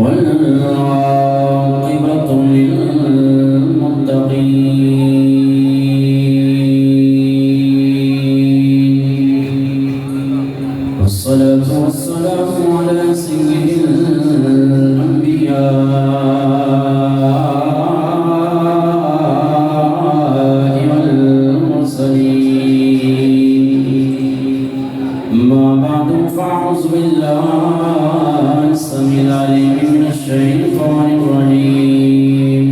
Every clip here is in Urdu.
والعاقبة للمتقين والصلاة والسلام على سيد الأنبياء والمرسلين ما بعد فأعوذ بالله السميع العليم من الشيطان الرجيم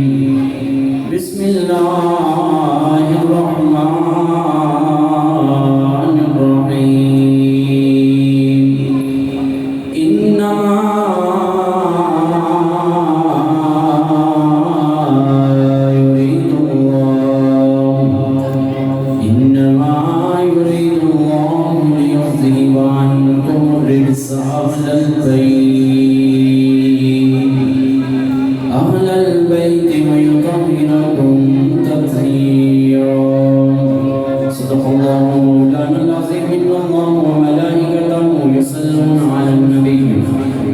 بسم الله الرحمن الرحيم إنما يريد الله ليذهب عنكم الرجس أهل البيت ويطهركم تطهيرا صدق الله مولانا العظيم إن الله وملائكته يصلون على النبي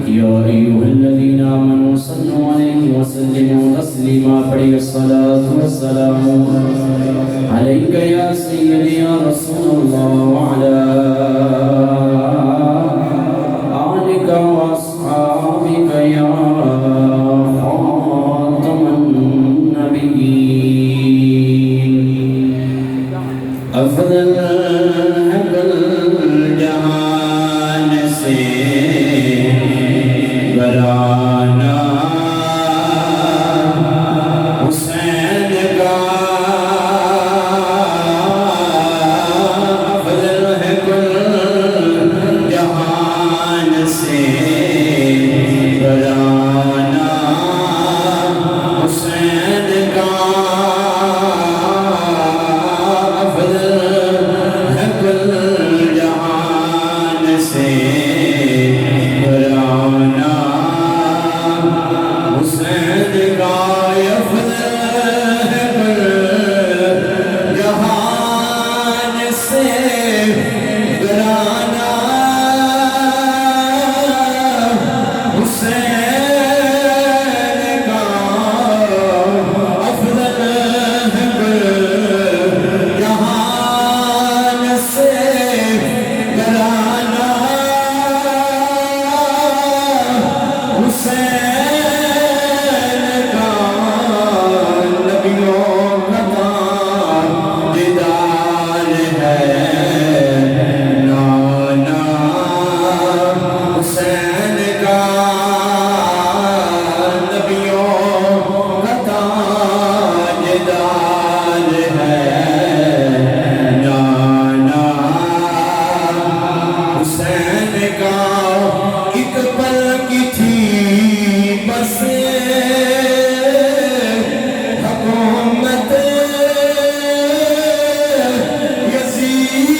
يا أيها الذين آمنوا صلوا عليه وسلموا تسليما پڑھی الصلاة والسلام عليك يا سيدي يا رسول الله وعلى آلك وأصحابك يا خاتم النبيين أفضل الجهان سے برانا حسین کا افضل ہے کل جہان سے برانا حسین کا افضل ہے کل جہان سے برانا حسین کا افضل ہے کل جہان سے برانا حسین کا افضل ہے کل جہان سے برانا حسین کا نبیوں کا تاجدار ہے نانا حسین کا نبیوں کا تاجدار ہے نانا حسین کا ایک پل کی تھی بس حکومت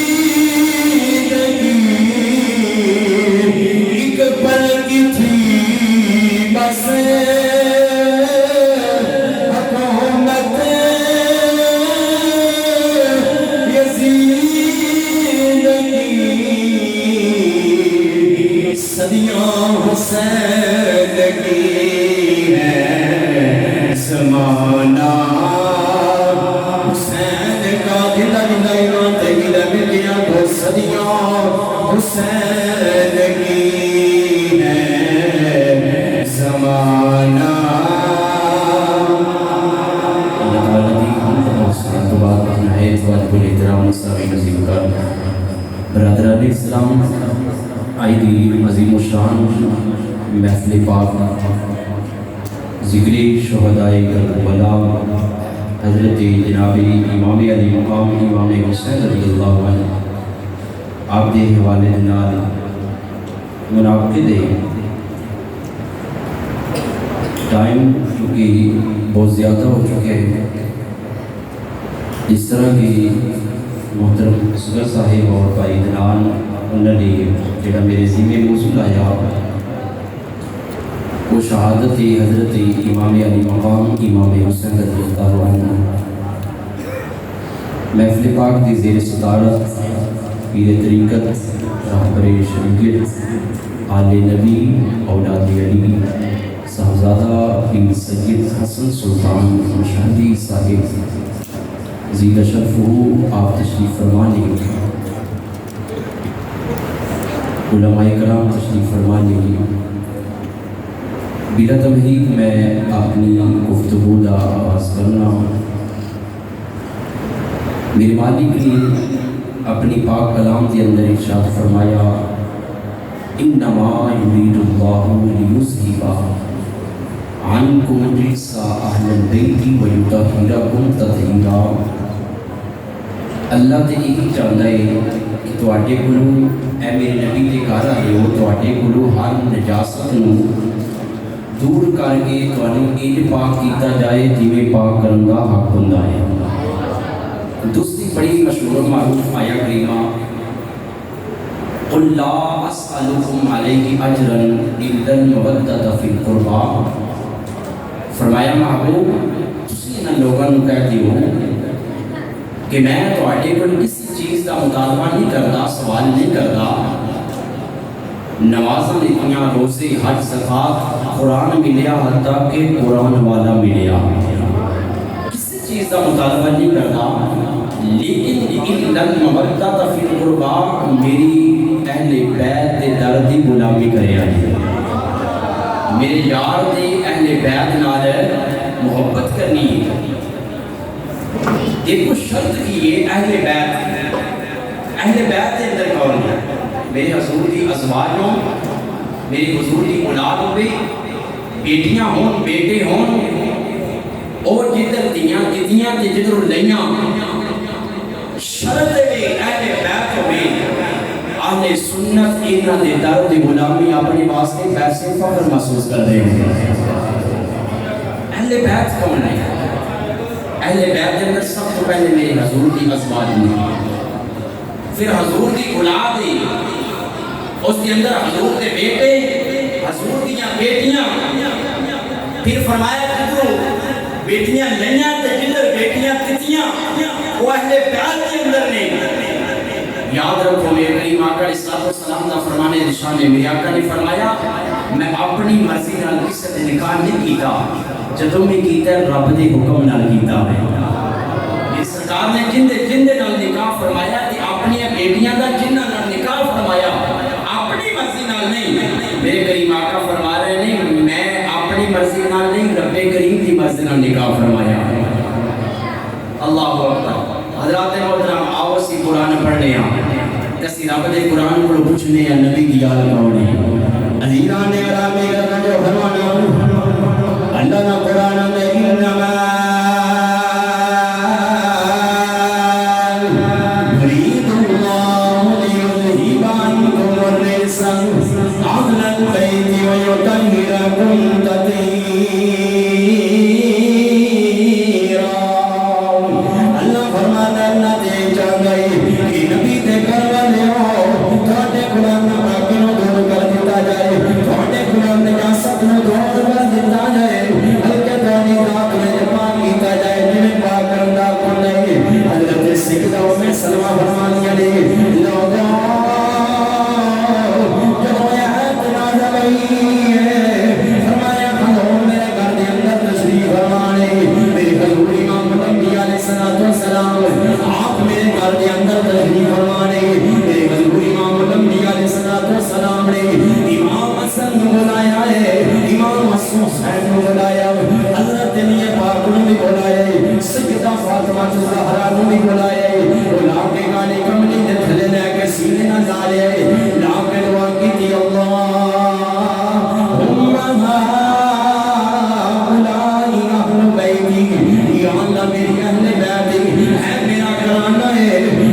یزید کی ایک پل کی تھی بس حکومت یزید کی صدیوں حسین کی ہے زمانہ حسین کا دلہ دلہ ایمان تیلہ مل گیا تو صدیوں حسین کی ہے زمانہ اللہ تعالیٰ کی حسین تو بات اپنا ہے اس بات کو احترام مستقی نصیب کر برادران اسلام عیدی عظیم الشان محفل پاک ذکری شہدائے کربلا حضرت جنابی امام علی مقام امام حسین رضی اللہ عنہ آپ دے حوالے نال منعقد ٹائم چونکہ بہت زیادہ ہو چکے ہیں اس طرح کی محترم صغر صاحب اور بھائی دنان انہوں نے جڑا میرے ذمہ موصول آیا وہ شہادت حضرت امام علی مقام امام حسین رضی اللہ عنہ محفل پاک کی زیر صدارت پیر طریقت رہبر شریعت آل نبی اولاد علی حافظ سید حسن سلطان مشہدی صاحب زید شرف آپ تشریف فرما لیں، علماء کرام تشریف فرما لیں۔ بلا تمہید میں اپنی گفتگو کا آغاز کرنا میرے مالک نے اپنی پاک کلام کے اندر ارشاد فرمایا انما یرید اللہ لیذھب عنکم الرجس اہل البیت ویطہرکم تطہیرا۔ اللہ تے یہی چاہتا ہے کہ تواڈے کولوں اے میرے نبی دے گھر آئے ہو، تواڈے کولوں ہر نجاست نو دور کر کے تانوں انج پاک کیتا جائے جویں پاک کرن دا حق ہوندا ہے۔ دوسری بڑی مشہور معروف آیا کریمہ قل لا اسألکم علیہ اجرا الا المودۃ فی القربى، فرمایا محبوب تسی انہاں لوگاں نوں کہہ دیو کہ میں تواڈے کول کسی چیز کا مطالبہ نہیں کرتا، سوال نہیں کرتا، نمازاں دتیاں، روزے، حج، زکوٰۃ، قرآن ملیا حتیٰ کہ قرآن والا ملیا، کسی چیز کا مطالبہ نہیں کرتا، لیکن الا المودۃ فی القربى میری اہل بیت دے در دی غلامی کریا جی، میرے یار دے اہل بیت نال محبت کرنی ہے۔ دیکھو شرط کی یہ اہل بیت دے اندر کون ہے؟ میرے حضور دی ازواج ہوں، میرے حضور دی اولاد ہوئے، بیٹیاں ہون، بیٹے ہون، اور جدھر دیاں دتیاں تے جدھر لیاں، شرط ہے اہل بیت ہوئے، اہل سنت انہاں دے در دی غلامی اپنے واسطے ویسے فخر محسوس کر رہے ہیں۔ اہل بیت کون ہے؟ اہل بیت کے اندر سب سے پہلے میرے حضور کی ازواج نے، پھر حضور کی اولاد ہے، اس کے اندر حضور کے بیٹے، حضور کی بیٹیاں، پھر فرمایا جدھر بیٹیاں لیاں تے جدھر بیٹیاں تتیاں، وہ اہل بیت کے اندر نے۔ یاد رکھو میرے کریم آقا علیہ الصلوۃ والسلام دا فرمانے نشان ہے، میرے آقا نے فرمایا میں اپنی مرضی نال کسی سے نکاح نہیں کیتا، جدوں میں کیتا رب دے حکم نال کیتا ہے۔ یہ سرکار نے جندے نال نکاح فرمایا تے اپنی بیٹیاں دا جنہاں نال نکاح فرمایا اپنی مرضی نال نہیں، میرے کریم آقا فرما رہے ہیں میں اپنی مرضی نال نہیں، رب کریم دی مرضی نال نکاح فرمایا۔ اللہ اکبر۔ حضرات محترم آؤ اسی قرآن پڑھنے ہیں، کسی رب دے قرآن کو پوچھنے ہیں نبی دی یاد کرونے ہیں۔ عزیزان اکرامی کرنا جو فرمانا اللہ نا قرآن میں انما یرید اللہ لیذھب عنکم الرجس اہل البیت ویطہرکم تطہیرا۔ اللہ فرماتا اللہ دے چاہتا ہے کہ نبی تے گھر والے ہو تھوڑے قرآن پاکی نو دور کر دیتا جائے، تھوڑے قرآن نجاست نو دور کر دیتا جائے، بلکہ تھوڑی رات میں پاک کیتا جائے جنہیں پاک کرندہ کن نہیں۔ حضرت سکدہ میں سلمہ فرمانی علیہ لوگوں جو یہ حد نازل ہوئی ہے، فرمایا کھلو میرے گھر دے اندر تشریف فرمانے، میرے حضور امام انبیاء علیہ السلام آپ میرے گھر دے اندر تشریف فرمانے، میرے حضور امام انبیاء علیہ السلام نے امام حسن کو بلایا ہے، امام حسین کو بلایا، حضرت میاں پاک نے بھی بلایا ہے، سیدہ فاطمہ الزہرا نے بھی بلایا ہے، وہ لاکھ کے گانے کملی نے تھلے لے کے سینے نہ ڈالے ہے، لاکھ کے دعا کی تھی اللہ میری اہل بیت ہے، میرا گھرانہ ہے،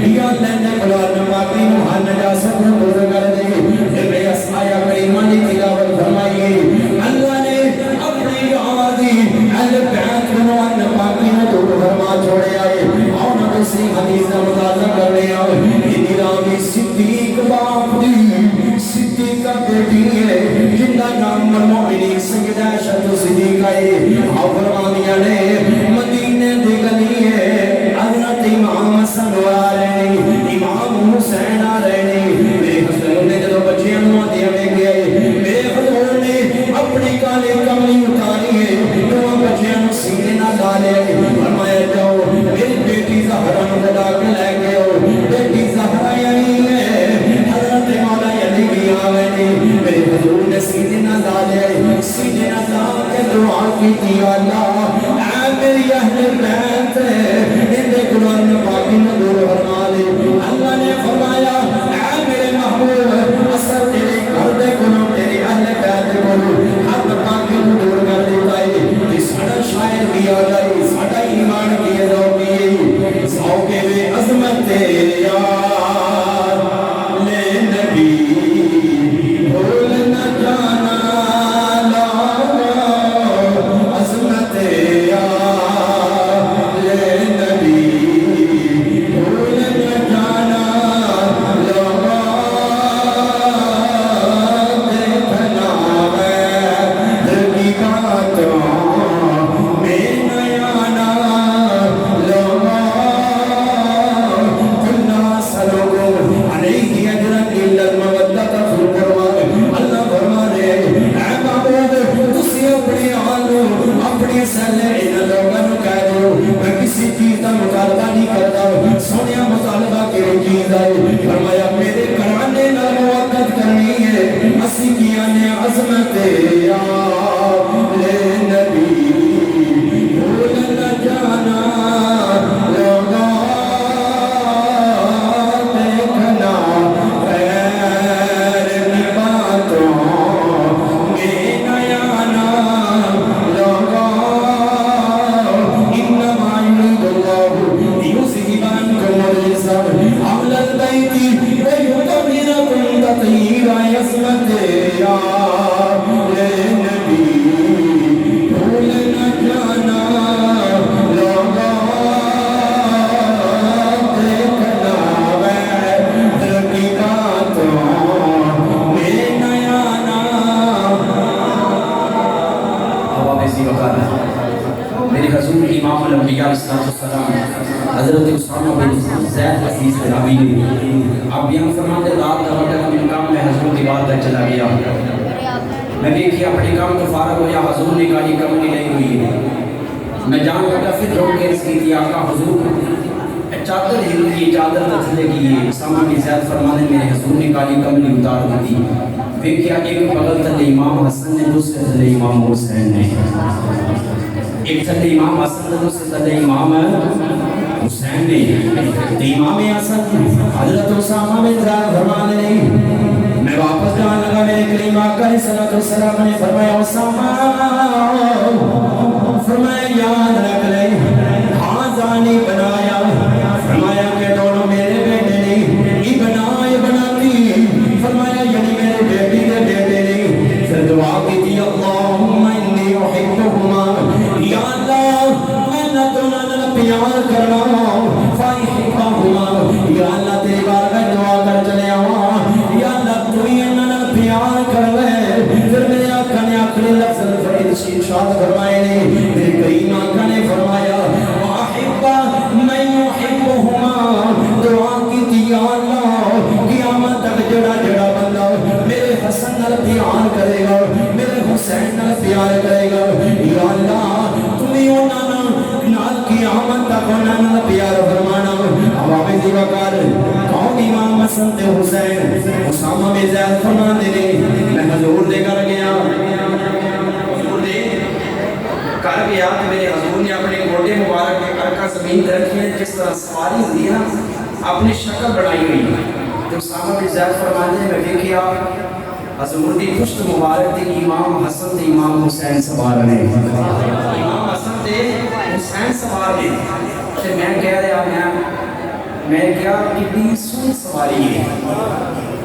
یا اللہ نے قرآن پاکی نو ہر نجاست نو دور کر دے۔ آیا کریمہ نے تلاوت فرمائی، اللہ نے اپنے کی تھی اللہ اے میری اہل بیت اندے قرآن پاکی میں دور فرما لے اللہ نے فرمایا اے میرے محبوب اثر تیرے گھر دے کنو تیرے اہل بیت دے کنو حق پاکی میں دور کر دیتا ہے کہ ساڑا شاعر کی آجائی ساڑا ایمان کی ذوقی ذوقے میں عظمت یار لے نبی بھول نہ جانا لالا عظمت یار لے نبی بھول نہ جانا لالا دیکھنا ہے دل کی باتوں میں نیانا لالا کلنا سلوکم علیہ اجرن الا المودت فی القرآن اللہ فرما دے اے معبود تسی اپنے آلو اپنے سلے ان لوگوں کہہ دو میں کسی چیز کا مطالبہ نہیں کرتا سونیا مطالبہ کی چیز ہے فرمایا میرے کرانے نہ موقت کرنی ہے اسی کیا نے عظمت یا لے نبی بھول نہ جانا لوگا دیکھنا غیر کی باتوں میں نیانا لوگا انما یرید اللہ لیذہب عنکم الرجس اہل البیت ویطہرکم تطہیرا عصمت یا لے نبی بھول نہ جانا لوگا دیکھنا غیر کی باتوں میں نیانا اب آپ اسی وقت میرے حضور امام الانبیاء علیہ السلام حضرت اسامہ بن زید عزیز رابی نے آپ بیان فرماتے رات کا وقت من کام میں حضور کی بات تک چلا گیا میں دیکھیا اپنے کام تو فارغ ہو یا حضور نے کہا یہ کم نہیں ہوئی ہے میں جان لگا پھر روک کے اس کی تھی آقا حضور چادر ہلکی چادر تسلے کی اسامہ بن زید فرمانے میرے حضور نے کہا یہ کم نہیں اتار دی دیکھیا ایک بغل تلے امام حسن نے دوسرے تلے امام حسین نے ایک تلے امام حسن نے دوسرے تلے امام حسین نے امام حسن حضرت اسامہ بن زید فرمانے نہیں میں واپس جان لگا میرے کریم آقا علیہ السلام نے فرمایا اسامہ فرمایا یاد رکھ لے آزانی بنایا فرمایا کہ دونوں میرے بیٹے نہیں ابنا کی فرمایا یعنی میرے بیٹی کے بیٹے نہیں پھر دعا کی تھی اللہم انی احبہما یا اللہ میں نہ دونوں پیار کرنا فاحبہما یا اللہ تیری بار میں دعا کر چلے آؤں یا اللہ تو ہی انہوں پیار کر لے پھر میرے آقا نے آخری لفظ ارشاد فرمائے نے میرے کریم آقا نے فرمایا واحبہ میں احبہما دعا کی تھی یا اللہ قیامت تک جڑا جڑا بندہ میرے حسن نال پیار کرے گا میرے حسین نال پیار کرے گا یا اللہ تمہیں انہوں نال قیامت تک انہوں پیار فرمانا عوامی دیوکار کون امام حسن تے حسین اسامہ بن زید فرمانے نے میں حضور دے کر گیا کر گیا کہ میرے حضور نے اپنے گوڑے مبارک کے کرکا زمین در رکھی ہے جس طرح سواری ہوئی ہے اپنی شکل بڑھائی ہوئی تو اسامہ بن زید فرمانے میں دیکھیا حضور دی پشت مبارک تے امام حسن تے امام حسین سوار نے امام حسن تے حسین سوار نے تے میں کہہ رہا میں کیا کتنی سونی سواری ہے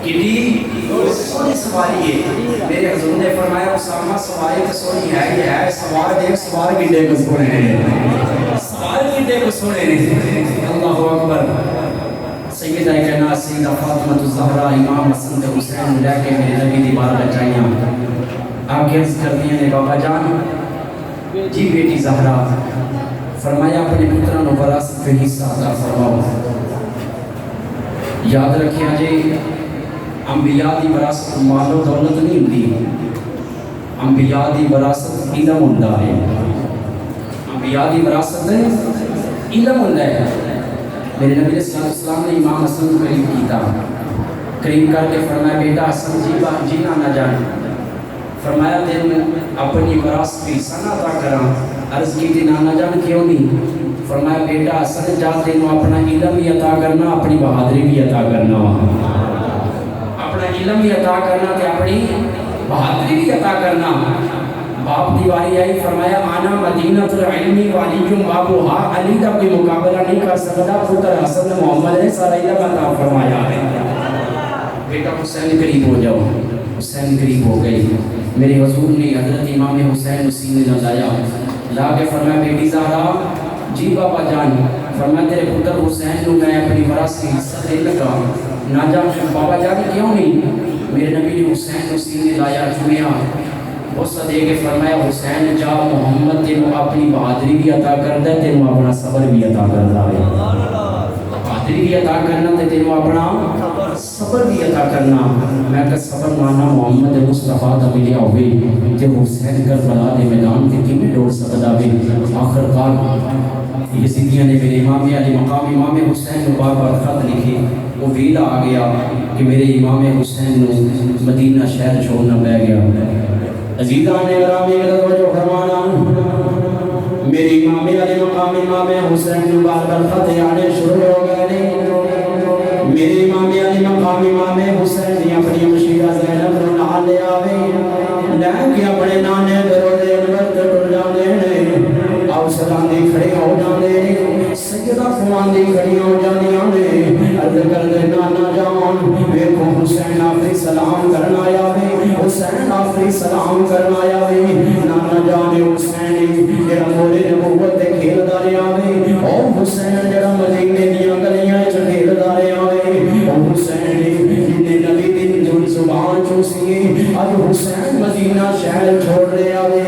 کتنی سونی سواری ہے میرے حضور نے فرمایا اسامہ سواری تو سونی ہے یہ ہے سوار دیکھ سوار گڈے کو سونے ہیں سوار گڈے کو سونے ہیں اللہ اکبر سیدہ کائنات سیدہ فاطمہ الزہرا امام حسن تے حسین لے کے میرے نبی دی بارگاہ چاہیاں آپ عرض کرتی ہیں بابا جان جی بیٹی زہرا فرمایا اپنے پتروں کو وراثت پہ حصہ عطا فرماؤ یاد رکھیں جی انبیاء دی وراثت مال و دولت نہیں ہوتی انبیاء دی وراثت علم ہوتا ہے انبیاء دی وراثت علم ہوتا ہے میرے نبی صلی اللہ علیہ وسلم نے امام حسن کو قریب کیتا قریب کر کے فرمایا بیٹا حسن جی نہ جان فرمایا تین اپنی وراثت کی حصہ عطا کراں. عرض کی تھی نانا جان کیوں نہیں؟ فرمایا بیٹا اصل جا تینوں اپنا علم بھی عطا کرنا, اپنی بہادری بھی عطا کرنا, اپنا علم بھی عطا کرنا تے اپنی بہادری بھی عطا کرنا. باپ دی واری آئی, فرمایا آنا مدینہ العلمی والی بابوہا, علی دا کوئی مقابلہ نہیں کر سکتا, پتر حسن محمد نے سارا علم عطا فرمایا ہے. بیٹا حسین قریب ہو جاؤ. حسین قریب ہو گئی. میرے حضور نے حضرت امام حسین سینے نہ لایا, لا کے فرمایا بیٹی زہرا, جی بابا جان. فرمایا تیرے پتر حسین کو میں اپنی وراثت کی حصہ دے لگا. نہ جا بابا جان کیوں نہیں؟ میرے نبی نے حسین کو سینے لایا, چومیا, غصہ دے کے فرمایا حسین جا, محمد تینوں اپنی بہادری بھی عطا کرتا ہے, تینوں اپنا صبر بھی عطا کرتا ہے. بہادری بھی عطا کرنا تے تینوں اپنا صبر بھی عطا کرنا. میں کہ صبر مانا محمد مصطفیٰ دا ملیا ہوئے تے حسین کربلا دے میدان تے کیویں ڈوڑ سکدا وے. آخر کار یزیدیاں نے میرے امام علی مقام امام حسین کو بار بار خط لکھے. وہ ویلا آ گیا کہ میرے امام حسین نو مدینہ شہر چھوڑنا پہ گیا. عزیزان نے گرامی توجہ فرمانا, میرے امام علی مقام امام حسین نو بار بار خط آنے شروع ہو گئے. میرے امام علی مقام امام حسین نے اپنی مشیرہ زینب نو نال لے آوے, لے کے اپنے نانے دروازے انور تے ٹر جاندے نے. اوسطاں دی کھڑے ہو جاندے نے, سیدہ فوان دی کھڑی ہو جاندیاں نے. عرض کردے نانا جان ویکھو حسین آخری سلام کرنا آیا وے, حسین آخری سلام کرنا آیا وے. نانا جان حسین جڑا موڑے نبوت تے کھیلدا رہیا وے, او حسین جڑا مدینے دیاں گلیاں وچ کھیلدا رہیا وے, او حسین جنے نبی دی زبان چوسی, اج حسین مدینہ شہر چھوڑ رہیا وے,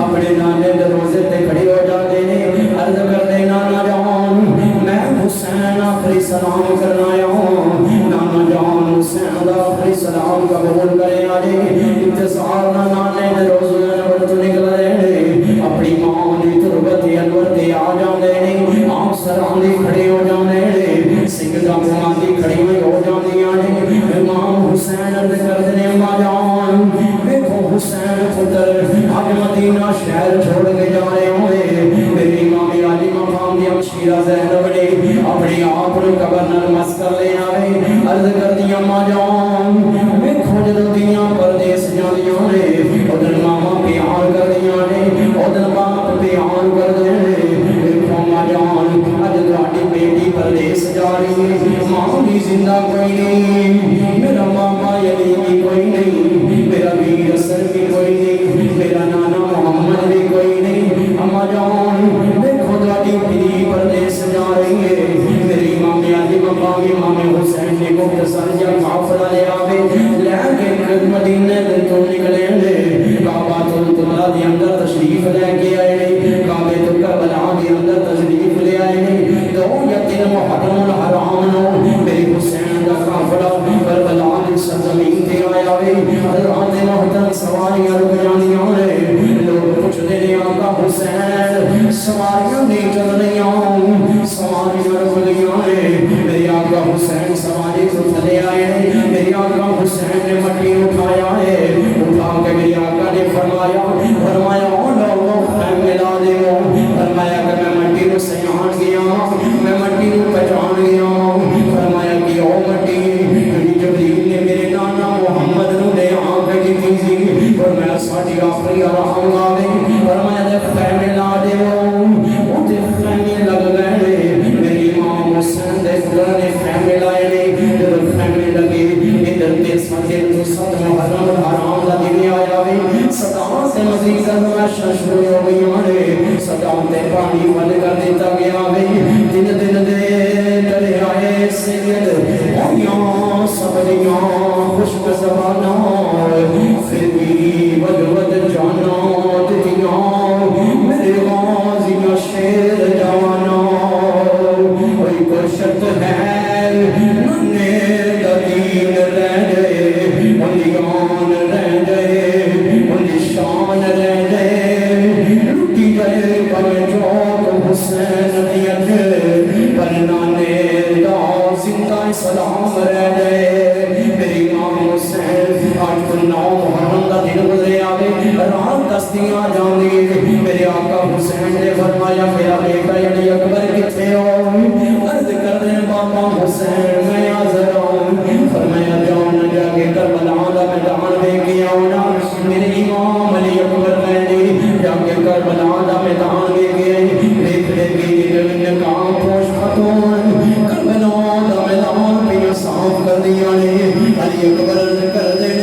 اپنے نانے دے روزے تے کھڑے ہو جاندے نے. عرض کردے نانا جان میں حسین آخری سلام کرنا آیا ہوں. نانا جان حسین دا آخری سلام قبول کرے آجے. انتظار نہ نانے دے روزے انور تو نکل رہے نے, اپنی ماں دی تربت انور تے آ جاندے نے. آپ سران دی کھڑے ہو جاندے نے, سکھدہ ماں دی کھڑی ہوئی ہو جاندیاں نے. امام حسین عرض کردے نے اماں جان ویکھو حسین پتر اج مدینہ شہر چھوڑ کے جا رہے ہوئے. میرے امام علی مقام دی مشیرہ زینب نے اپنی آپ نے قبر نال مس کر لے آئے. عرض کردی اماں جان ویکھو جدوں دیاں پردیس جاندیاں نے, اودن ماما پیار کردیاں نے, اودن باپ پیار کردے نے. ویکھو اماں جان اج تہاڈی بیٹی پردیس جا رہی ہے, ماں بھی زندہ کوئی نہیں, میرا ماما علی بھی کوئی نہیں, میرا ویر اثر بھی کوئی نہیں, میرا نانا محمد بھی کوئی نہیں. اماں جان دیکھو تہاڈی بیٹی پردیس جا رہی ہے. میری امام علی مقام امام حسین نے مختصر جا قافلہ لے آوے, لے کے مدینے دے تو نکلے نے. کعبہ اللہ دے اندر تشریف لے کے آئے نے, کعبے تو کربلا دے اندر تشریف لے آئے نے. دو یا تین محرم الحرام نو میرے حسین دا قافلہ کربلا دی سرزمین تے آیا وے. حضرات محترم سواریاں رک جاندیاں نے, لوگ پوچھدے نے آقا حسین سواریاں نہیں چل رہیاں, سواریاں رک گئیاں نے. میرے آقا حسین سواری کو تھلے آئے نے, میرے آقا حسین نے مٹی اٹھایا ہے. اٹھا کے میرے آقا نے فرمایا او لوگوں خیمے لا دیو. فرمایا کہ میں مٹی کو سیان گیا, میں مٹی کو پہچان گیا. فرمایا کہ او مٹی جبریل نے میرے نانا محمد نو دے آنکھ کی تھی, اور میں ساڈی آخری آرام آوے. فرمایا جب خیمے لا دیو, او تے خیمے لگ گئے. میری امام حسین دے پتر نے خیمے لائے نے. جب خیمے لگے ادھر تے ساتھ محرم الحرام دا دن آیا وے. صداں سے مزید فرمائشاں شروع ہو گئیاں نے, صداں تے پانی بند کر دیتا گیا وے. دن دن دے چلے آئے سید ہویاں سبریاں خشک زباناں, پھر بھی ود ود جاناں دتیاں میرے غازیاں شیر جواناں. کوئی کوشت ہے ننے دین رہ گئے, انیان رہ گئے, انشان رہ گئے, لٹی گئے پر چوک میرے آقا حسین نے فرمایا میرا بیٹا علی اکبر کتنے ہو؟ عرض کر دیں بابا حسین میں حاضر ہوں۔ فرمایا جاؤ نہ جا کے کربلا دا میدان دے کے آؤ نا، میرے امام علی اکبر میں نے جا کے کربلا دا میدان دے کے دیکھ لے گی نکاح پوش خاتون کربلا دا میدان پہ صاف کر دیا نے۔ علی اکبر کر دے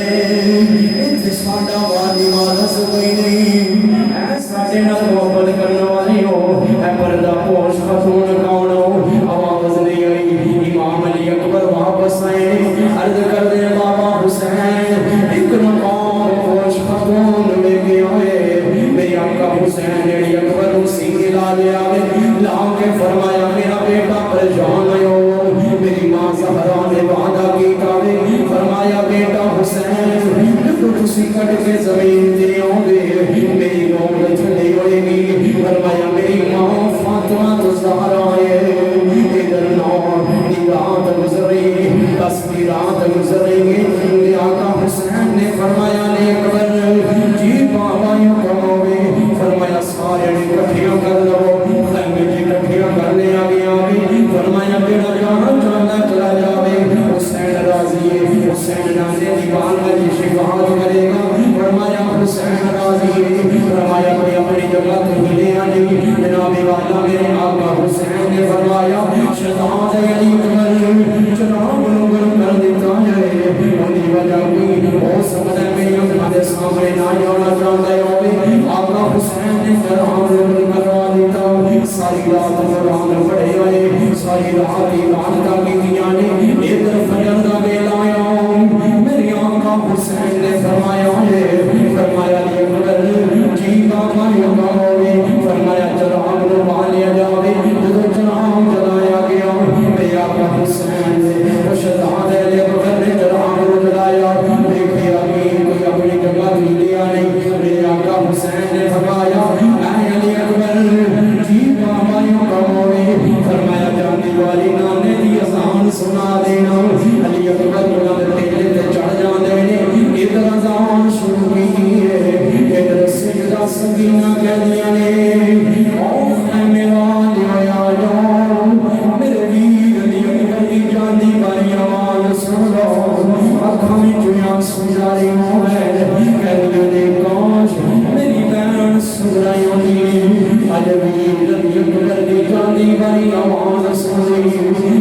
اتنے ساڈا وادی مانس کوئی نہیں، اے ساڈے نال محبت کرنے والی ہو، اے پردہ پوش خاتون کون ہو؟ آواز نہیں آئی۔ امام علی اکبر واپس آئے، عرض کر دے بابا حسین ایک نقاب پوش خاتون لے کے آئے۔ میری آقا حسین علی اکبر سینگے لا لیا، لا کے فرمایا میرا بیٹا پریشان ہو، میری ماں زہرا نے وعدہ کیتا ہے، فرمایا بیٹا حسین جب تسی کٹ کے زمین تے آؤ گے میری روح تھلے ہوئے گی۔ فرمایا میری ماں فاطمہ تو زہرا ہے، ادھر نو دی رات گزرے گی، 10 کی رات گزرے گی۔ میرے آقا حسین نے فرمایا علی اکبر جی بابا یوں کہو گے، فرمایا سارے اکٹھیاں کر لو، خیمے جی اکٹھیاں کرنے آگے آگے۔ فرمایا بیڑا جہاں چاہتا چلا جاوے، حسین راضی ہے، حسین نانے دیوان میں جی شفاعت کرے گا۔ فرمایا حسین راضی ہے، فرمایا کوئی اپنی جگہ تو ہلے آنے، جناب والا میرے آقا حسین نے فرمایا شہزاد علی اکبر جناب لوگوں کر دیتا ہے، انہی وجہ کوئی ہو سکتا ہے میری ہمارے سامنے نہ جانا چاہتا ہے۔ آقا حسین نے جناب لوگوں کروا دیتا، ساری رات قرآن پڑھے ہوئے، ساری رات عبادتاں کیتیاں نے، ادھر فجر دا ویلا آیا، میرے آقا حسین نے فرمایا ہے، فرمایا علی اکبر جی بابا یوں کہو گے، فرمایا چراغ نو بالیا جاوے، جدو چراغ جلایا گیا میرے آقا حسین نے شہزاد علی اکبر نے چراغ نو جلایا، دیکھیا کہ کوئی اپنی جگہ بھی لیا نہیں۔ میرے آقا حسین نے فرمایا اے علی اکبر جی بابا یوں کہو گے، فرمایا جانے والی نانے دی اذان سنا دینا۔ علی اکبر بلند ٹیلے تے چڑھ جاندے نے، ادھر اذان شروع کی ہے، ادھر سجدہ سکینہ کہدیاں نے او خیمے والے آیا جاؤ، میرے ویر علی اکبر دی جاندی والی آواز سن لو، اکھاں وچ آنسو جاری ہو گئے، کہدیاں نے کاش میری بہن سدھرائی ہوندی، اج ویر علی اکبر دی جاندی والی آواز سنی،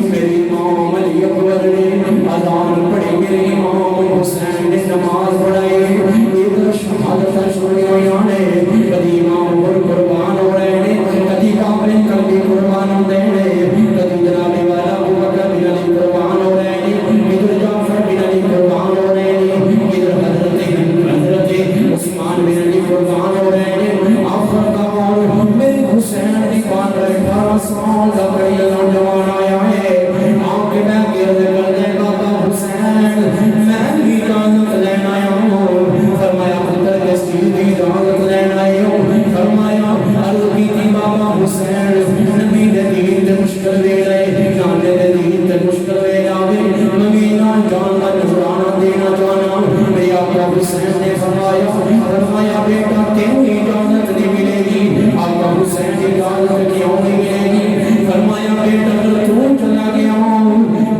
میری امام علی اکبر نے اذان پڑھی، میرے امام حسین نے نماز پڑھائی، ادھر شہادت شروع ہوئی نے، کدی امام پر قربان ہو رہے ہیں، کدی کامل کلبی قربان ہو رہے ہیں، کدی جناب والا ابو بکر بن علی قربان ہو رہے ہیں، ادھر جعفر بن علی قربان ہو رہے ہیں، ادھر حضرت عثمان بن علی قربان ہو رہے ہیں۔ آخر کار میرے حسین کی بات 18 سال کا بڑی نوجوان آیا ہے، آنکھ میں گرد کر دے بابا حسین میں بھی اجازت لینا آیا ہوں۔ فرمایا پتر کس چیز کی اجازت لینا آیا ہوں؟ فرمایا عرض کی تھی بابا حسین نبی دے دین دے مشکل دے رہے، نانے دے دین دے مشکل دے جاوے، ممینہ جان کا نذرانہ دینا چاہنا۔ میرے آقا حسین نے فرمایا بیٹا تینوں اجازت نہیں ملے گی۔ آقا حسین کی اجازت کیوں نہیں ملے گی؟ فرمایا بیٹا تو چلا گیا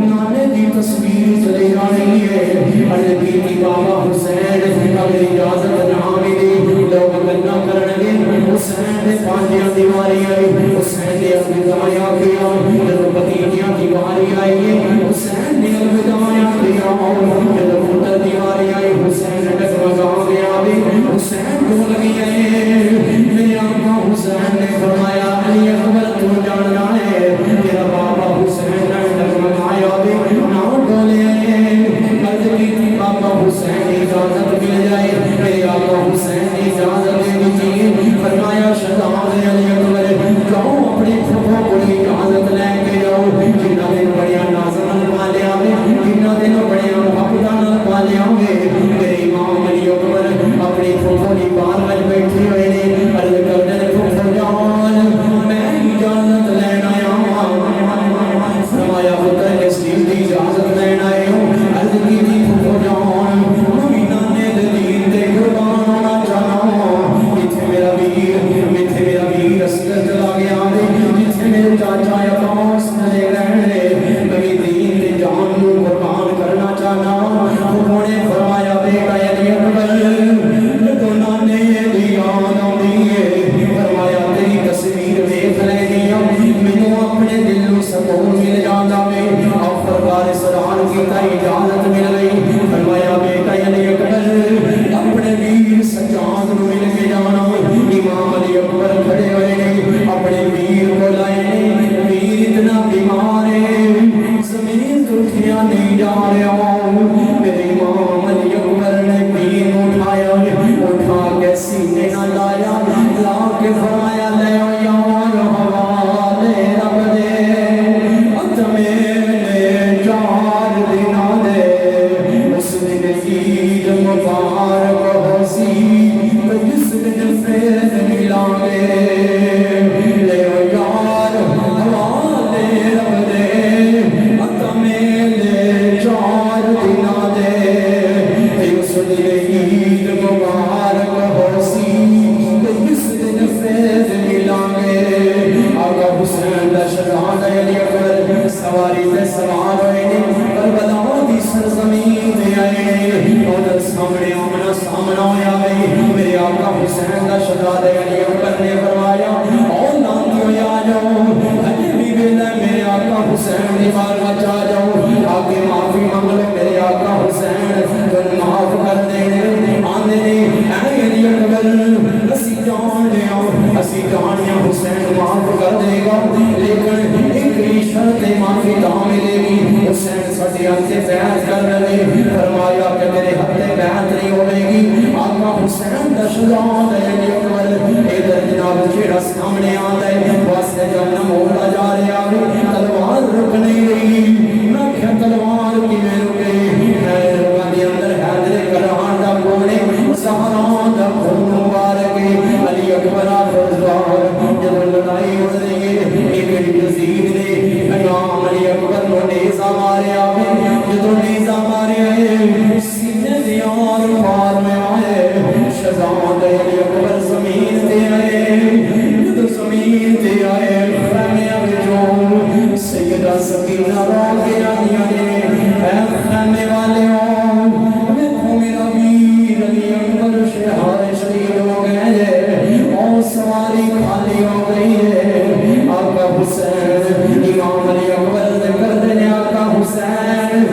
نانے دی تصویر چلے جانے ہے، عرض کی تھی بابا حسین اگر اجازت نہ ملی لوگ گناہ کرنگے، حسین نے پانچیاں دیواری آئی، حسین نے الوداعیاں کیا، جب بتیجیاں دیواری آئی حسین نے الوداعیاں کیا، جب پتر دیواری آئی حسین نے ڈگمگا گیا، حسین ڈول گیا ہے۔ میرے آقا حسین نے فرمایا علی اکبر تو جاننا ہے تیرا بابا حسین نے ڈگمگایا بھی نہ ڈولے، عرض کی تھی بابا حسین اجازت مل جائے، میرے آقا حسین اجازت دے دیجیے۔ فرمایا شہزاد علی اکبر جاؤ اپنی پھوپھو کو اجازت لے کے جاؤ، جنہ دن بڑیا نازن پالیا میں، جنہ دن بڑیا محبتان پالیا میں، میرے امام علی اکبر اپنی پھوپھو کی بار میں بیٹھی ہوئے نے، عرض کر دے پھوپھو جاؤ اجازت مل گئی فرمایا بیٹا علی اکبر اپنے ویر سجاد نو مل کے جانا امام علی اکبر کھڑے ہوئے نے اپنے ویر کو لائے ویر اتنا بیمار ہے زمین تو اٹھیا نہیں جا رہا میرے امام علی اکبر نے ویر اٹھایا اٹھا کے سینے نہ لایا لا کے فرمایا لے یار حوالے رب دے میرے 4 دن دے اس دن عید مبارک ہو سی جس دن فیض ملا گے لے یار حوالے رب دے میرے 4 دن دے اس دن عید مبارک ہو سی جس دن فیض ملا گے آقا حسین دا شہزاد علی اکبر سواری تے سوار ہوئے نے کربلا دی سرزمین تے آئے ادھر سامنے آمنا سامنا ہویا گئی میرے آقا حسین دا شہزاد علی اکبر نے فرمایا او نانتیو آ جاؤ ہجے بھی ویلا میرے آقا حسین دی بارگاہ چا جاؤ آگے معافی مانگ لو میرے آقا حسین تن معاف کر دے آندے نے اے علی اکبر اسی جان لیا اسی جان لیا حسین معاف کر دے گا لیکن ایک شرط معافی دا ملے گی حسین ساڈے ہتھے بیعت کر لے فرمایا کہ میرے ہتھے بیعت نہیں ہوے گی آقا حسین دا شہزاد علی اکبر ادھر جناب جیڑا سامنے آندا ہے واسطے جنم ہوتا جا رہا ہے تلوار رک نہیں رہی میں کہ تلوار کیویں رکے خیر دے اندر حیدر کران دا گونے زہرا دا خون مبارک علی اکبر فرزوار جب لڑائی ہو رہی ہے ایک یزید نے امام علی اکبر نو نیزہ ماریا جدو نیزہ ماریا ہے سینے دے اور پار میں آئے شہزاد علی اکبر زمین تے آئے جدو زمین تے آئے خیمے وچوں سیدہ سکینہ رو کے آنیا نے اے خیمے والے دیکھو میرا ویر علی اکبر شہار شہید ہو گئے اور سواری خالی ہو گئی ہے آقا حسین امام علی اکبر نے کر دینے آقا حسین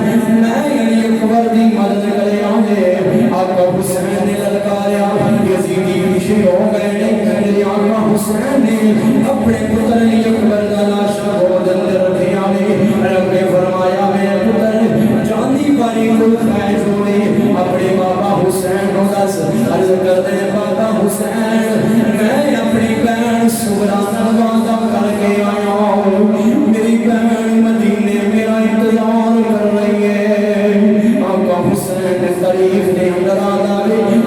میں علی اکبر دی مدد کرے آگے آقا حسین نے للکاریا یزیدی پیچھے ہو گئے میرے آقا حسین نے اپنے پتر علی اکبر کا لاشا گود اندر رکھے آگے رب نے فرمایا میں پتر جاندی باری کو خیز ہوئے اپنے بابا حسین کو دس عرض کر دے بابا حسین میں اپنی بہن سبرانا وعدہ کر کے آیا ہوں میری بہن مدینے میرا انتظار کر رہی ہے آقا حسین طریف نے اندر آنا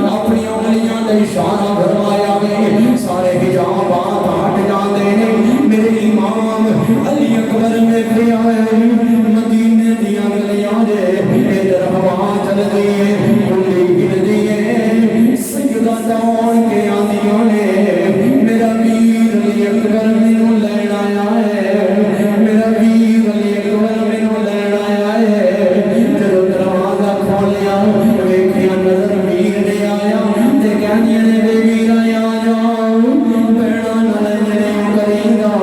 اپنی انگلیاں نے اشارہ بھروایا گئے سارے حجابات ہٹ جاندے نے میرے امام علی اکبر میں کیا ہے مدینے دی انگلیاں دے ادھر ہوا چل گئی ہے کلی ہل دی ہے سجدہ دوڑ کے آندیوں نے میرا ویر علی اکبر مینوں لین آیا ہے میرا ویر علی اکبر مینوں لین آیا ہے جدوں دروازہ کھولیا ویکھیا نظر ویر نے آیا تے کہندیاں نے بے ویر آیا جاؤ بہنا نال نے کریندا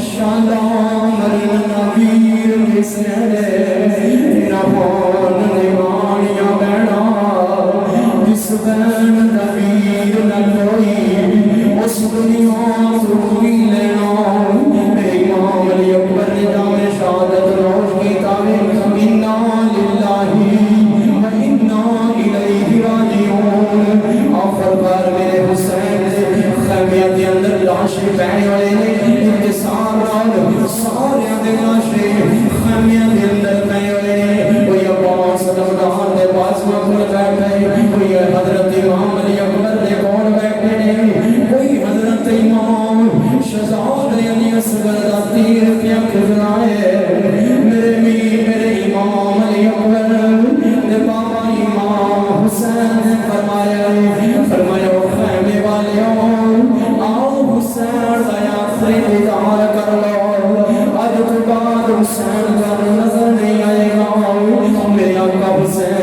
شالا مرنا ویر کس نے تیرا مون نے مانیا بہنا جس بہن دا ویر نہ کوئی اس دنیا تو ہی لینا میرے امام علی اکبر نے جام شہادت روش کی تاوے انا للہ و انا الیہ راجعون آخر بار میرے حسین سے خیمیہ کے اندر لاشیں پہنے والے نے انتصار رال سارے دے لاشیں خیمیہ کے اندر پہنے والے نے کوئی عباس دمدان دے پاس مکمل بیٹھے کوئی حضرت امام علی اکبر دے کون بیٹھے نے کوئی حضرت امام شہزاد علی اصغر دا تیر کیا کھلائے میرے میر میرے امام علی اکبر نے بابا امام حسین نے فرمایا خیمے والے آؤ حسین دیا آخری دیدار کر لو آج تو بعد حسین کا نظر نہیں آئے گا میرے آقا حسین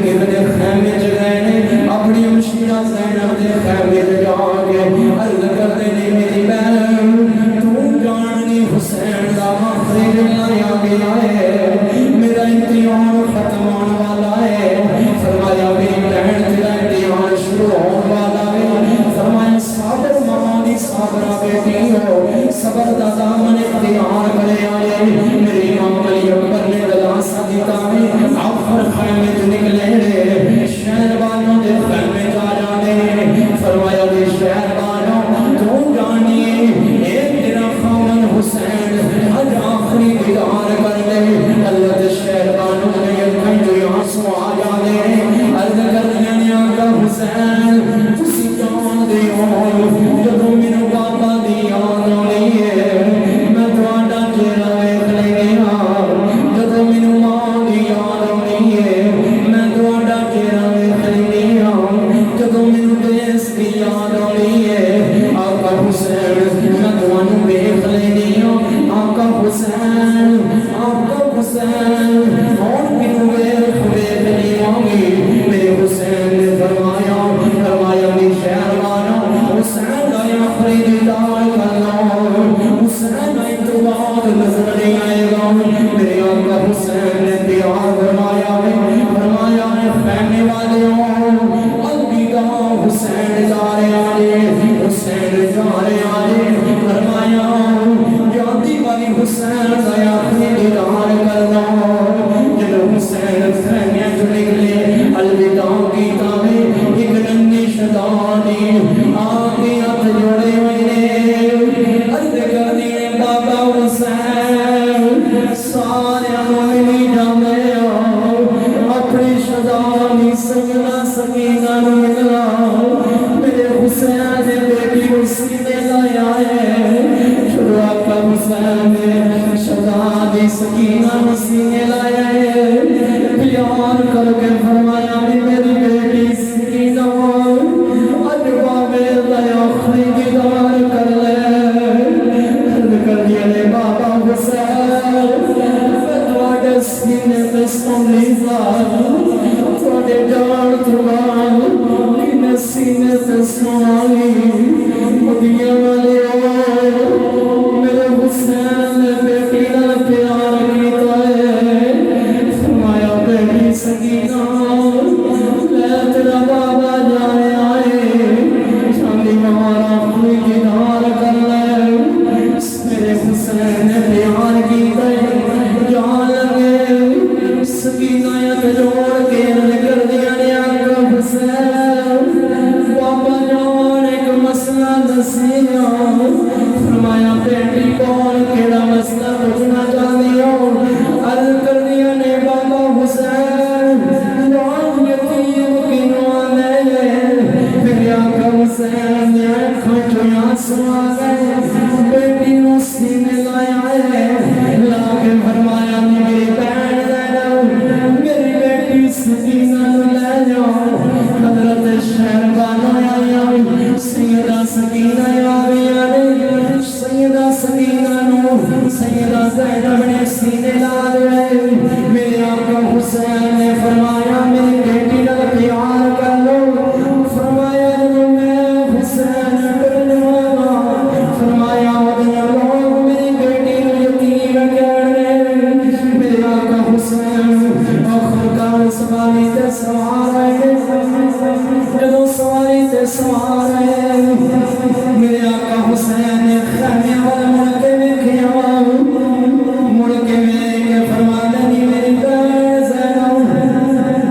ابن خیمے جگہ نے اپنی مشیرہ زینب دے خیمے جگہ کے عرض کر دینے میری بہن تو جاننی حسین دا آخری دن آیا گیا ہے میرا انتیان صابرہ بیٹی ہو صبر دا دامن اختیار کرے آئے میری امام علی اکبر نے دلاسا دیتا ہے آفر خیمے جو نکلے شہر بانوں دے خیمے جا جانے فرمایا دے شہر بانوں تو جانیے ایک تیرا خامن حسین آج آخری دیدار کر لے اللہ دے شہر بانوں نے یکن جو آنسو آ جانے عرض کر دینے آقا حسین تسی جان دے ہو جدو میرے بابا دی آن آنی ہے میں دوڑا چہرہ ویکھ لے گیا جدو میرے ماں دی آن آنی ہے میں دوڑا چہرہ ویکھ لے گیا جدو میرے دیس دی آن آنی ہے آقا حسین میں دوانو ویکھ لے گیا آقا حسین اور میرے ویکھ لے آنگی میرے حسین نے فرمایا میری شہر والا حسین آیا آخری دیدار کرنا حسین آئی تو بعد نظر نہیں آئے گا میرے آقا حسین نے پیار فرمایا ہے خیمے والے الوداع حسین جا رہے آئے فرمایا جاتی والی حسین آیا آخری دیدار کرنا جب حسین خیمے جو نکلے الوداع کی تابے ایک ننی شدانی آگے ہاتھ جوڑے ہوئے عرض کر دیے بابا حسین سارے ملی جانے اپنی شدانی سجنا سکینہ ملا میرے حسین بیٹی اسی نے لایا ہے شروع کا حسین شدانی سکینہ اسی نے لایا ہے پیار کر کے فرمایا میری بیٹی سکینہ اجبا میرا آخری دیدار کر لے عرض کر دیا لے بابا حسین میں تواڈے سینے میں سونی تواڈے جان تربان کنے سینے میں سونی مدیاں والے میرے حسین نے بیٹی نہ پیار کیتا ہے فرمایا بیٹی سکینہ لے تیرا بابا جانے آئے چاندی مہارا آخری دیدار کر لے میرے حسین نے پیار کیتا ہے جان لگے سکینہ یا تجوڑ کے نکر دیا نے آقا حسین بابا جان ایک مسئلہ دسیا فرمایا بیٹی کون کیڑا مسئلہ پوچھنا چاہتی ہو عرض کر دیا نے بابا حسین جان یتیم کنوان ہے میرے آقا حسین نے آنکھوں جو آنسو آ گئے بیٹی نو سینے لایا ہے لا کے فرمایا میری بہن لے جاؤ میری بیٹی سکینہ لے جاؤ حضرت شہر بانو آیا سیدہ سکینہ آیا سیدہ سکینہ نو سیدہ زینب نے سینے لا دے میرے آقا حسین نے فرمایا میری بیٹی نہ پیار کر لو فرمایا جو میں حسین کر لوں فرمایا لوگ میری بیٹی نو یتیم کہہ رہے میرے آقا حسین آخر کار سواری تے سوار ہے جدو سواری تے سوار ہے میرے آقا حسین نے خیمے والا مڑ کے ویکھیا مڑ کے فرمایا نہیں میری بہن زینب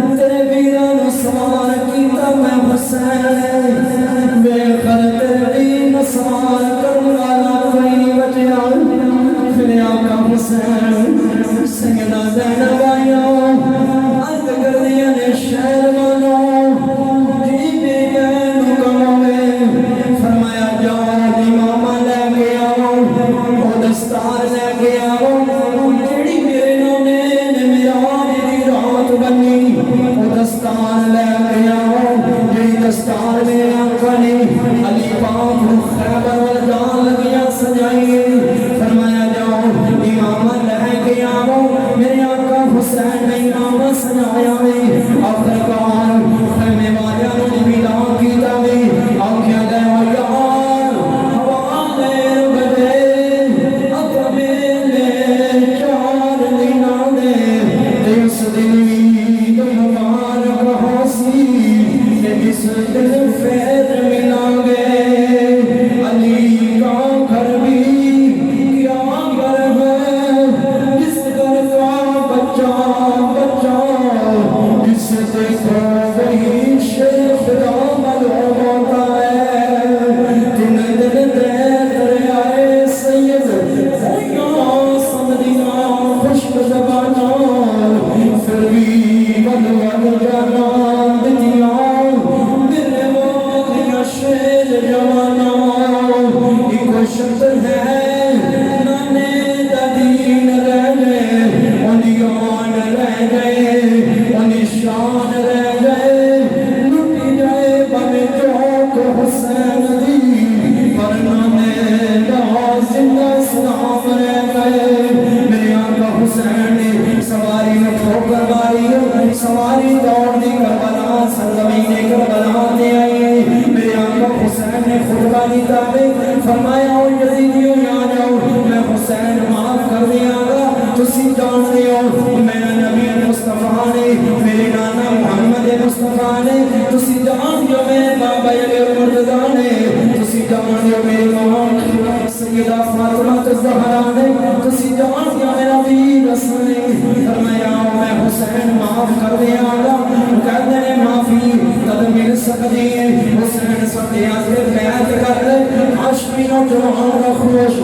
سواری دوڑ دی کربلا سرزمین کربلا تے آئی میرے آقا حسین نے خطبہ دیتا ہے فرمایا او یزیدیو یاد آؤ میں حسین معاف کر دیا گا تسی جان دے ہو میرا نبی مصطفیٰ نے میرے نانا محمد مصطفیٰ نے تسی جان دیو میرے بابا علی مرتضیٰ نے تسی جان دیو میری ماں سیدہ فاطمہ الزہرا نے تسی جان دیو میرا ویر رسول نے فرمایا میں حسین معاف کر دیا گا کہتے ہیں معافی تد مل سکتی ہے حسین سکتے سے بیعت کر لے عاشقین و جوان و خوش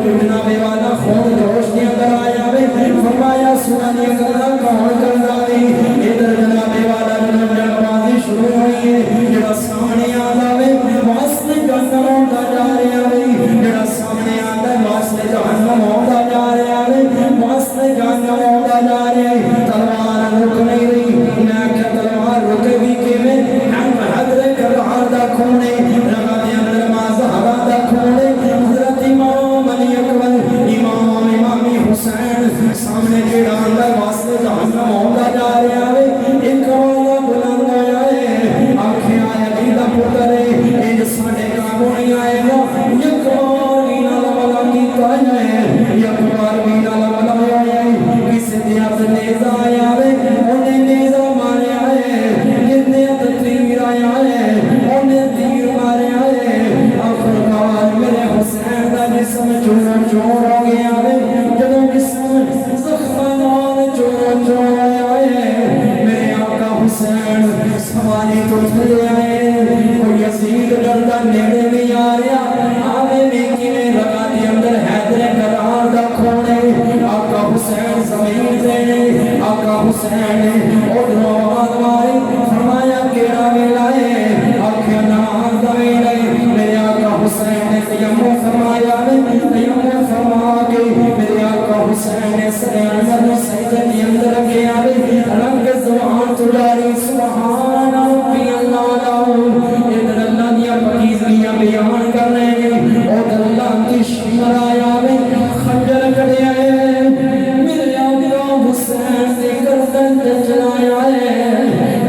جناب والا خون جوش دیا کر آیا بے فرمایا سنانی کرنا کون کرنا نہیں ادھر جناب والا جناب بازی شروع ہوئی ہے جڑا سامنے آدھا بے واسطے جہنم ہوتا جا رہا بے جڑا سامنے آدھا ہے واسطے جہنم ہوتا جا رہا بے واسطے جہنم ہوتا جا رہا ہے تلوار رک نہیں رہی میں کیا تلوار رکے بھی کہ میں ہم حضر کرہار دا کھونے لگا دیا نماز ہرا دا کھونے حضرت امام علی اکبر امام حسین سامنے جڑا اندر واسطے جہنم ہوتا جا رہا ہے ایک والا بلند ہویا ہے آنکھیں آیا جیدہ پتر ہے ایج ساڑھے کاموں نہیں آئے گا یک بار بینا لبلا کیتا ہے یک بار بینا لبلا ہویا ہے کسی دیات نیزہ آیا ہے انہیں نیزہ مارے آئے جتنے تطویر آیا ہے انہیں تیر مارے آئے آخرکار میرے حسین دا جسم چور چور ہو گیا ہے جدو جسم زخمانان چور چور آیا ہے میرے آقا حسین سواری تو چلے آئے کوئی یزید ڈردہ نیڑے نہیں آ رہا آوے میکی نے لگا دی اندر حیدر قرار دا کھونے آقا حسین زمین دے آقا حسین نے اوڈر آواز ماری فرمایا کیڑا ویلا ہے آنکھیں نار دا ویلا ہے میرے آقا حسین نے تیمم فرمایا تیمم فرما کے میرے آقا حسین نے سرے انور نو سجدے کے اندر رکھے آئے رنگ زبان تجاری سبحان ربی اللہ ادھر اللہ دیا پکیزگیاں بیان کر رہے ہیں ادھر اللہ کی شمر آیا میں خنجر کڑے آئے میرے آقا حسین سے گردن چلایا ہے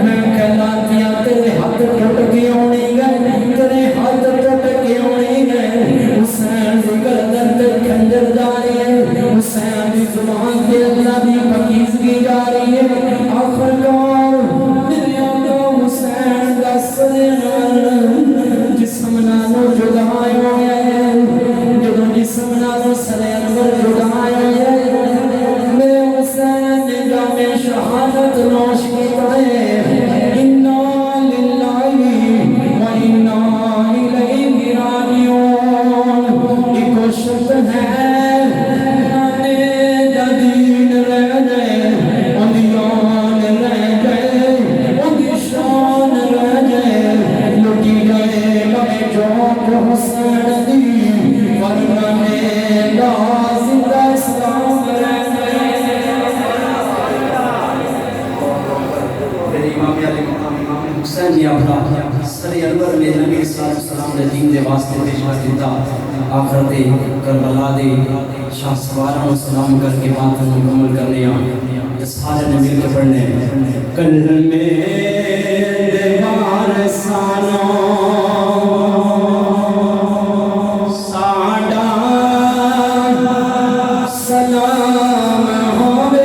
میں کہلاتی تیرے ہاتھ ٹوٹ کے ہونے گئے تیرے ہاتھ ٹوٹ کے ہونے گئے حسین سے گردن تے خنجر جاری ہے حسین کی زبان کے اللہ دی پکیزگی جاری ہے آخرکار میرے آقا حسین دا سرنور جسم نانو جدائی ہویا ہے جدو جسم نانو سرنور جدائی ہویا ہے میرے حسین نے جامع شہادت نوش کیتا ہے انا للہ و انا الیہ راجعون یہ کوشش ہے حسین جی اپنا سر انور میں نبی صلی اللہ علیہ وسلم نے دین دے واسطے پیشوا دیتا آخرت کربلا دے شاہ سواروں کو سلام کر کے بات مکمل کرنے آئے سارے نے مل کے پڑھنے کل میں دیوار سانوں ساڈا سلام ہوے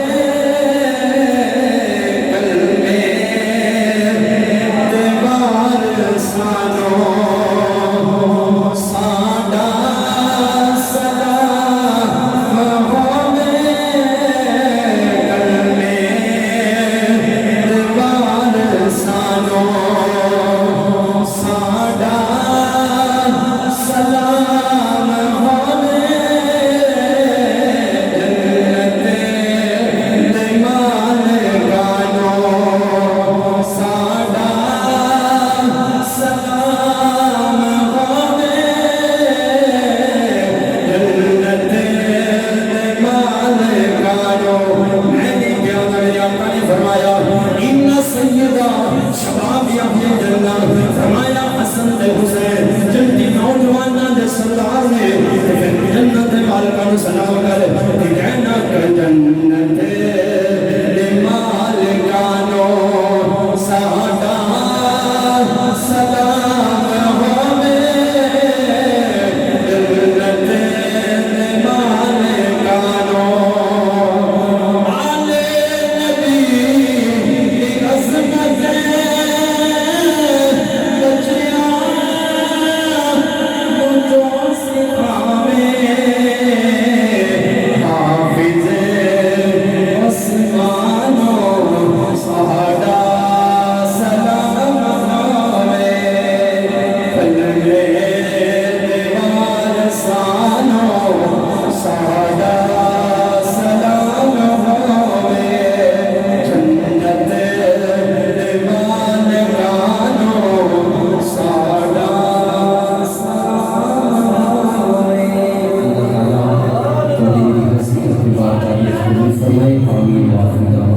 سلام کر جنت مالکان فرمائے آمین یا خدا